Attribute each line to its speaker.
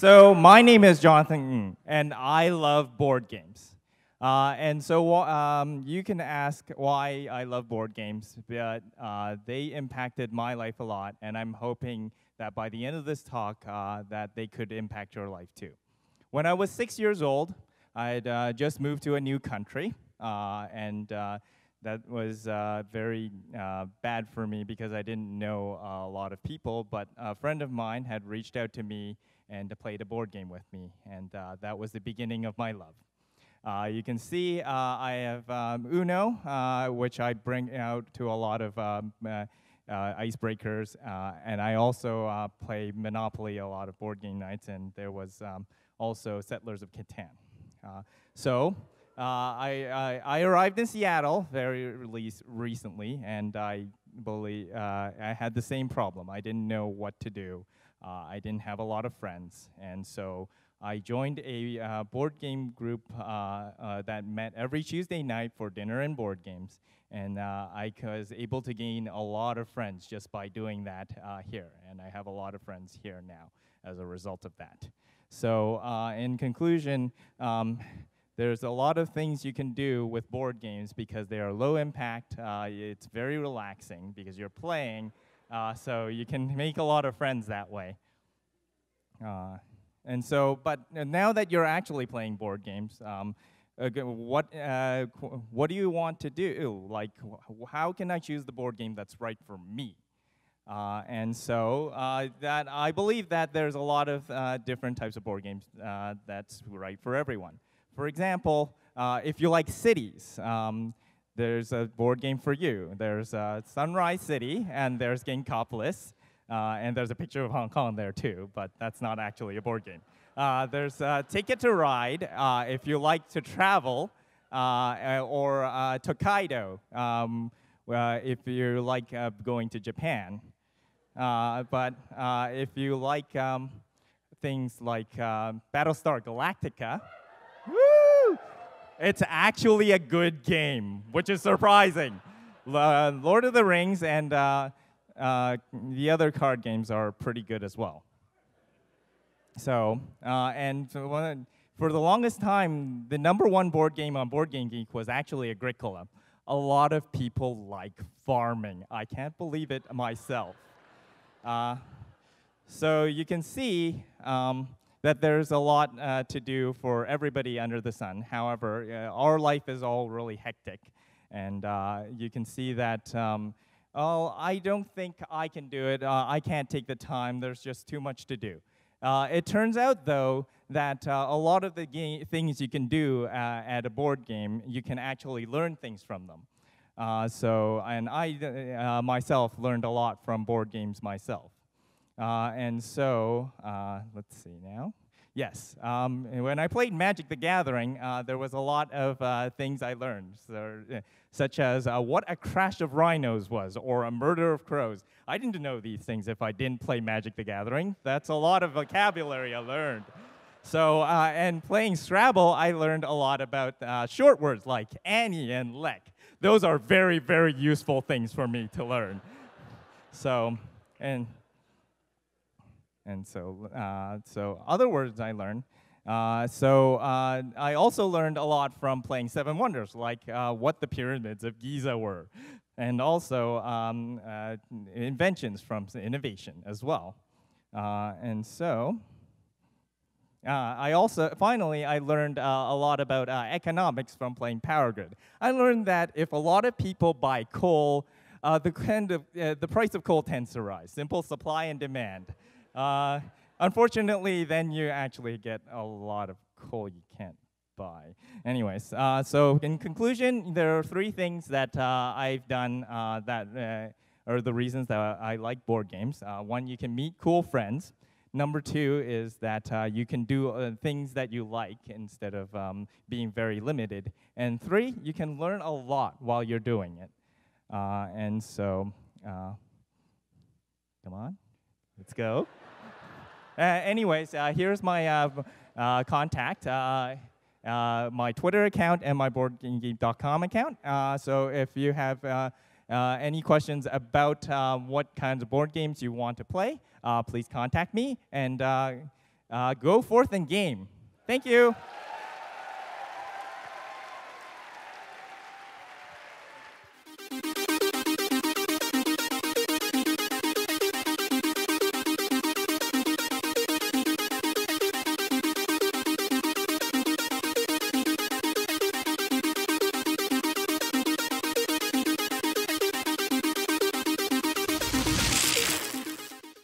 Speaker 1: So my name is Jonathan Ng, and I love board games. You can ask why I love board games, but they impacted my life a lot, and I'm hoping that by the end of this talk, that they could impact your life too. When I was 6 years old, I'd just moved to a new country, that was very bad for me because I didn't know a lot of people, but a friend of mine had reached out to me and played a board game with me, and that was the beginning of my love. You can see I have Uno, which I bring out to a lot of icebreakers, and I also play Monopoly a lot of board game nights, and there was also Settlers of Catan. I arrived in Seattle very recently, and I believe I had the same problem. I didn't know what to do. I didn't have a lot of friends, and so I joined a board game group that met every Tuesday night for dinner and board games, and I was able to gain a lot of friends just by doing that here, and I have a lot of friends here now as a result of that. So in conclusion, there's a lot of things you can do with board games because they are low impact. It's very relaxing because you're playing, so you can make a lot of friends that way. But now that you're actually playing board games, what do you want to do? Like, how can I choose the board game that's right for me? That I believe that there's a lot of different types of board games that's right for everyone. For example, if you like cities, there's a board game for you. There's Sunrise City, and there's Gamecopolis, and there's a picture of Hong Kong there too, but that's not actually a board game. There's Ticket to Ride, if you like to travel, or Tokaido, if you like going to Japan. If you like things like Battlestar Galactica, woo! It's actually a good game, which is surprising. Lord of the Rings and the other card games are pretty good as well. For the longest time, the #1 board game on Board Game Geek was actually Agricola. A lot of people like farming. I can't believe it myself. So you can see that there's a lot to do for everybody under the sun. However, our life is all really hectic. And you can see that, I don't think I can do it. I can't take the time. There's just too much to do. It turns out, though, that a lot of the things you can do at a board game, you can actually learn things from them. I myself learned a lot from board games myself. Let's see now. Yes, when I played Magic the Gathering, there was a lot of things I learned, such as what a crash of rhinos was, or a murder of crows. I didn't know these things if I didn't play Magic the Gathering. That's a lot of vocabulary I learned. And playing Scrabble, I learned a lot about short words like Annie and Lek. Those are very, very useful things for me to learn. Other words I learned. I also learned a lot from playing Seven Wonders, like what the pyramids of Giza were, and also inventions from innovation as well. Finally, I learned a lot about economics from playing Power Grid. I learned that if a lot of people buy coal, the price of coal tends to rise. Simple supply and demand. Unfortunately, then you actually get a lot of coal you can't buy. Anyways, so in conclusion, there are 3 things that I've done that are the reasons that I like board games. 1, you can meet cool friends. Number 2 is that you can do things that you like instead of being very limited. And 3, you can learn a lot while you're doing it. Come on, let's go. Here's my contact, my Twitter account and my BoardGameGeek.com account. So if you have any questions about what kinds of board games you want to play, please contact me. And Go forth and game. Thank you.